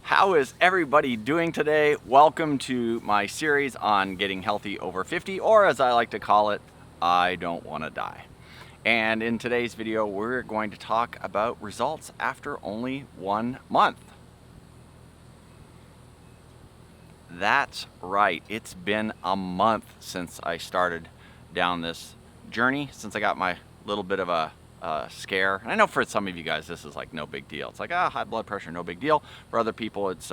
How is everybody doing today? Welcome to my series on getting healthy over 50, or as I like to call it, I don't want to die. And in today's video, we're going to talk about results after only 1 month. That's right, it's been a month since I started down this journey, since I got my little bit of a scare. And I know for some of you guys this is like no big deal. It's like, high blood pressure, no big deal. For other people it's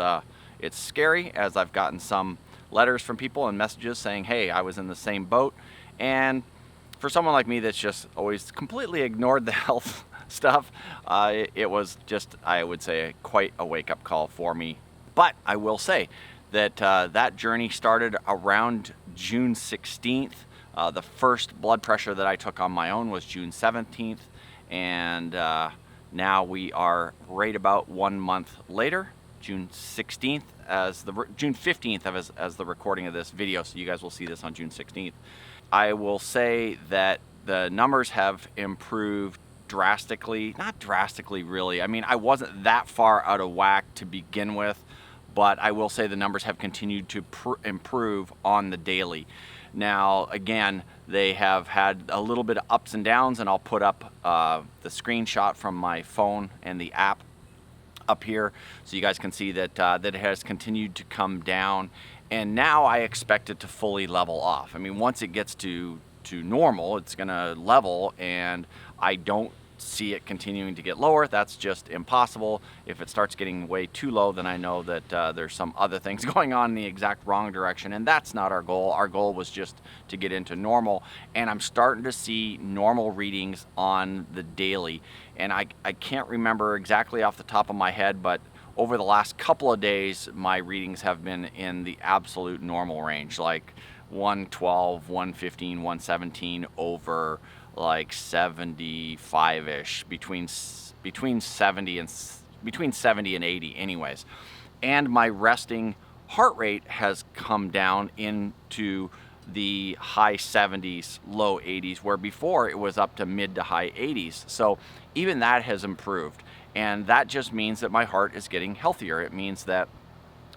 scary, as I've gotten some letters from people and messages saying, hey, I was in the same boat. And for someone like me that's just always completely ignored the health stuff, it was just, I would say, quite a wake-up call for me. But I will say that that journey started around June 16th. The first blood pressure that I took on my own was June 17th, and now we are right about 1 month later, June 16th, June 15th as the recording of this video, so you guys will see this on June 16th. I will say that the numbers have improved drastically. Not drastically, really. I mean, I wasn't that far out of whack to begin with, but I will say the numbers have continued to improve on the daily. Now, again, they have had a little bit of ups and downs, and I'll put up the screenshot from my phone and the app up here so you guys can see that that it has continued to come down, and now I expect it to fully level off. I mean, once it gets to normal, it's gonna level, and I don't see it continuing to get lower. That's just impossible. If it starts getting way too low, then I know that there's some other things going on in the exact wrong direction, and that's not our goal. Our goal was just to get into normal, and I'm starting to see normal readings on the daily. And I can't remember exactly off the top of my head, but over the last couple of days, my readings have been in the absolute normal range, like 112, 115, 117 over like 75-ish, between 70 and 80 anyways. And my resting heart rate has come down into the high 70s, low 80s, where before it was up to mid to high 80s. So even that has improved, and that just means that my heart is getting healthier. It means that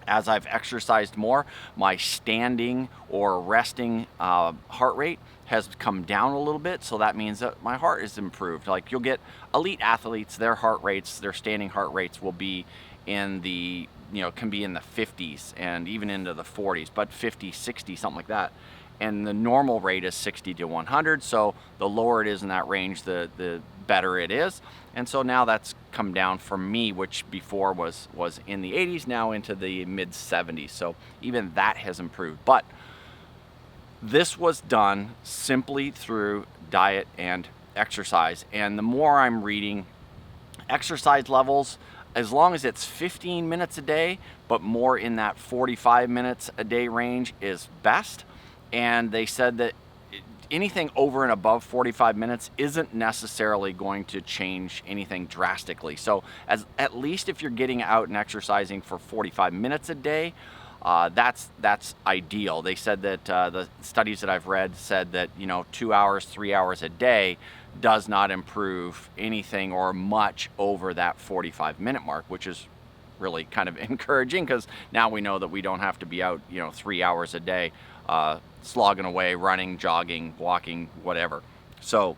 as I've exercised more, my standing or resting heart rate has come down a little bit, so that means that my heart is improved. Like, you'll get elite athletes, their heart rates, their standing heart rates will be in the, can be in the 50s and even into the 40s, but 50, 60, something like that. And the normal rate is 60 to 100, so the lower it is in that range, the better it is. And so now that's come down for me, which before was in the 80s, now into the mid 70s. So even that has improved. But this was done simply through diet and exercise. And the more I'm reading, exercise levels, as long as it's 15 minutes a day, but more in that 45 minutes a day range, is best. And they said that anything over and above 45 minutes isn't necessarily going to change anything drastically. So at least if you're getting out and exercising for 45 minutes a day, that's ideal. They said that the studies that I've read said that 2 hours, 3 hours a day does not improve anything or much over that 45-minute mark, which is really kind of encouraging, because now we know that we don't have to be out 3 hours a day slogging away, running, jogging, walking, whatever. So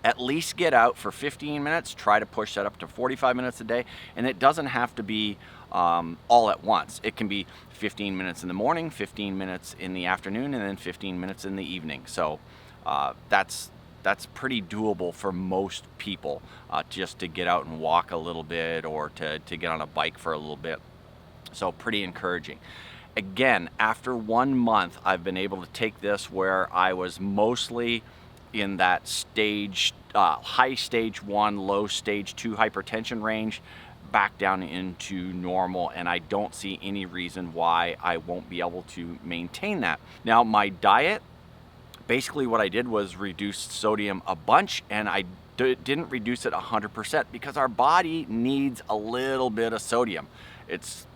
at least get out for 15 minutes, try to push that up to 45 minutes a day, and it doesn't have to be all at once. It can be 15 minutes in the morning, 15 minutes in the afternoon, and then 15 minutes in the evening. So that's pretty doable for most people, just to get out and walk a little bit, or to get on a bike for a little bit. So pretty encouraging. Again, after 1 month, I've been able to take this where I was mostly in that stage, high stage 1, low stage 2 hypertension range, back down into normal, and I don't see any reason why I won't be able to maintain that. Now, my diet, basically what I did was reduce sodium a bunch, and I didn't reduce it 100%, because our body needs a little bit of sodium. It's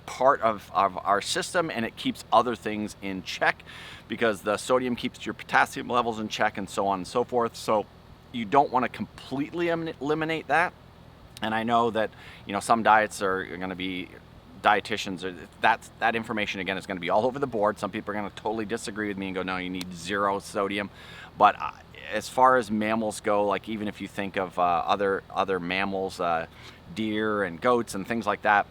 part of our system, and it keeps other things in check, because the sodium keeps your potassium levels in check, and so on and so forth. So you don't want to completely eliminate that. And I know that some diets are going to be dietitians, that information again is going to be all over the board. Some people are going to totally disagree with me and go, no, you need 0 sodium. But as far as mammals go, like even if you think of other mammals, deer and goats and things like that,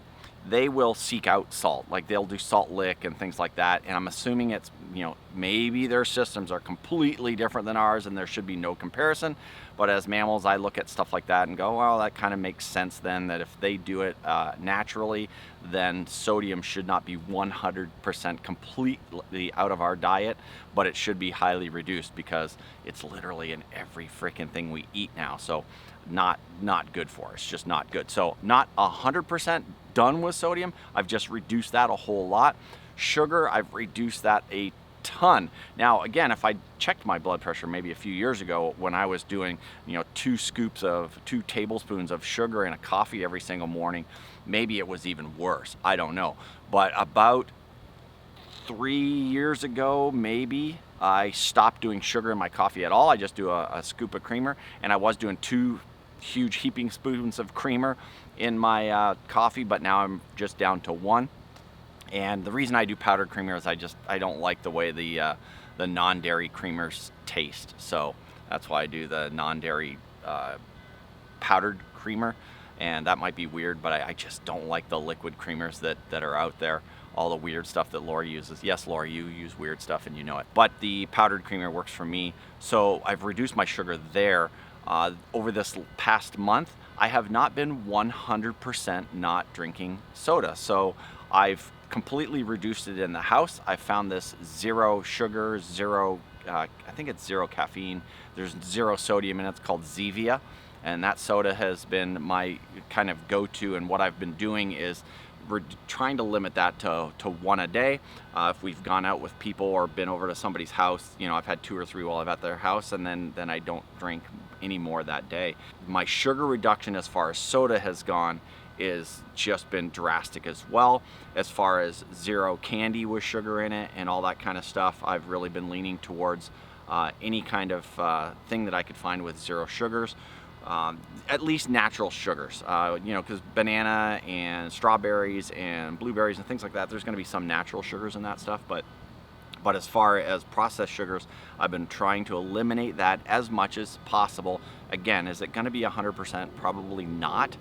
they will seek out salt. Like they'll do salt lick and things like that. And I'm assuming it's, you know, maybe their systems are completely different than ours and there should be no comparison. But as mammals, I look at stuff like that and go, well, that kind of makes sense then, that if they do it naturally, then sodium should not be 100% completely out of our diet, but it should be highly reduced because it's literally in every freaking thing we eat now. So not good for us, just not good. So not 100% done with sodium. I've just reduced that a whole lot. Sugar, I've reduced that a ton. Now, again, if I checked my blood pressure maybe a few years ago when I was doing, you know, 2 tablespoons of sugar in a coffee every single morning, maybe it was even worse. I don't know. But about 3 years ago, maybe, I stopped doing sugar in my coffee at all. I just do a scoop of creamer, and I was doing 2 huge heaping spoons of creamer in my coffee, but now I'm just down to 1. And the reason I do powdered creamer is I don't like the way the non-dairy creamers taste. So that's why I do the non-dairy powdered creamer. And that might be weird, but I just don't like the liquid creamers that are out there. All the weird stuff that Lori uses. Yes, Lori, you use weird stuff and you know it. But the powdered creamer works for me. So I've reduced my sugar there. Over this past month, I have not been 100% not drinking soda. So I've completely reduced it in the house. I found this 0 sugar, 0, I think it's 0 caffeine. There's 0 sodium in it. It's called Zevia. And that soda has been my kind of go-to. And what I've been doing is we're trying to limit that to 1 a day. If we've gone out with people or been over to somebody's house, you know, I've had 2 or 3 while I'm at their house, and then I don't drink any more that day. My sugar reduction as far as soda has gone is just been drastic as well. As far as 0 candy with sugar in it and all that kind of stuff, I've really been leaning towards any kind of thing that I could find with 0 sugars. At least natural sugars, you know, because banana and strawberries and blueberries and things like that, there's going to be some natural sugars in that stuff, but as far as processed sugars, I've been trying to eliminate that as much as possible. Again, is it going to be 100%? Probably not,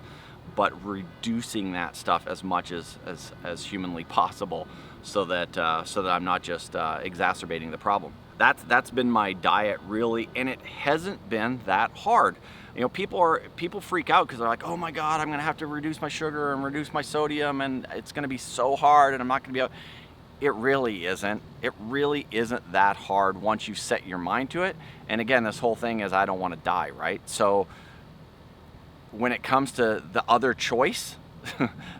but reducing that stuff as much as humanly possible, so that I'm not just exacerbating the problem. That's been my diet really, and it hasn't been that hard. You know, people freak out because they're like, oh my God, I'm gonna have to reduce my sugar and reduce my sodium, and it's gonna be so hard, and I'm not gonna be able. It really isn't. It really isn't that hard once you set your mind to it. And again, this whole thing is I don't want to die, right? So when it comes to the other choice,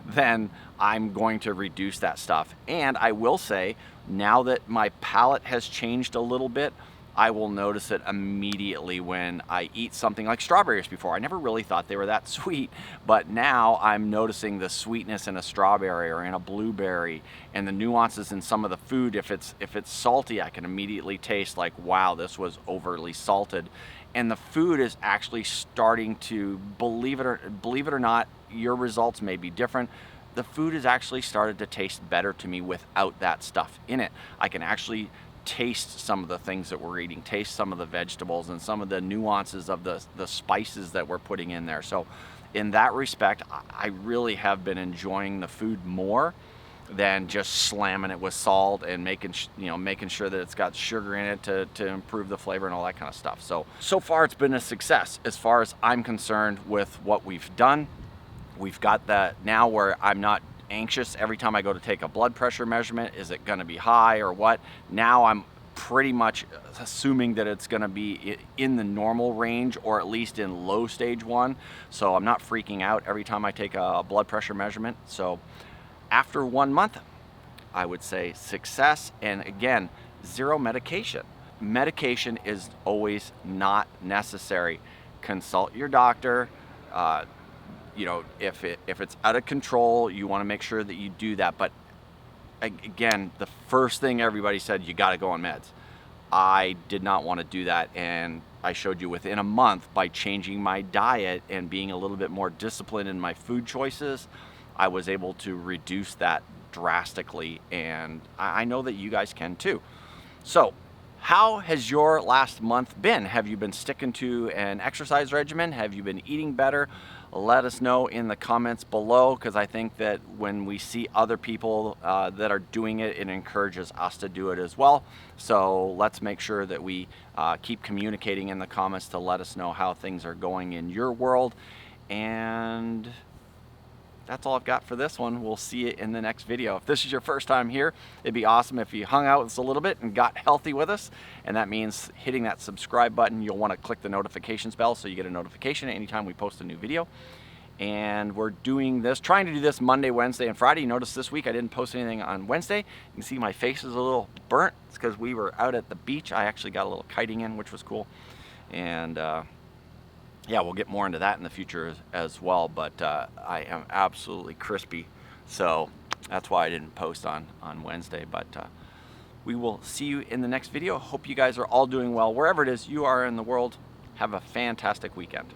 then I'm going to reduce that stuff. And I will say, now that my palate has changed a little bit, I will notice it immediately when I eat something like strawberries. Before, I never really thought they were that sweet, but now I'm noticing the sweetness in a strawberry or in a blueberry, and the nuances in some of the food. If it's salty, I can immediately taste like, wow, this was overly salted. And the food is actually starting to, believe it or not, your results may be different. The food has actually started to taste better to me without that stuff in it. I can actually taste some of the things that we're eating, taste some of the vegetables and some of the nuances of the spices that we're putting in there. So in that respect, I really have been enjoying the food more than just slamming it with salt and making sure that it's got sugar in it to improve the flavor and all that kind of stuff. So far it's been a success as far as I'm concerned with what we've done. We've got that now where I'm not anxious every time I go to take a blood pressure measurement. Is it going to be high or what? Now I'm pretty much assuming that it's going to be in the normal range, or at least in low stage 1. So I'm not freaking out every time I take a blood pressure measurement. So after 1 month, I would say success. And again, 0 medication. Medication is always not necessary. Consult your doctor. You know, if it's out of control, you want to make sure that you do that. But again, the first thing everybody said, you got to go on meds. I did not want to do that, and I showed you within a month, by changing my diet and being a little bit more disciplined in my food choices, I was able to reduce that drastically, and I know that you guys can too. So how has your last month been? Have you been sticking to an exercise regimen? Have you been eating better? Let us know in the comments below, because I think that when we see other people that are doing it, it encourages us to do it as well. So let's make sure that we keep communicating in the comments to let us know how things are going in your world. And that's all I've got for this one. We'll see you in the next video. If this is your first time here, it'd be awesome if you hung out with us a little bit and got healthy with us. And that means hitting that subscribe button. You'll want to click the notifications bell so you get a notification anytime we post a new video. And we're doing this, trying to do this Monday, Wednesday, and Friday. You notice this week I didn't post anything on Wednesday. You can see my face is a little burnt. It's because we were out at the beach. I actually got a little kiting in, which was cool. And yeah, we'll get more into that in the future as well, but I am absolutely crispy, so that's why I didn't post on Wednesday. But we will see you in the next video. Hope you guys are all doing well wherever it is you are in the world. Have a fantastic weekend.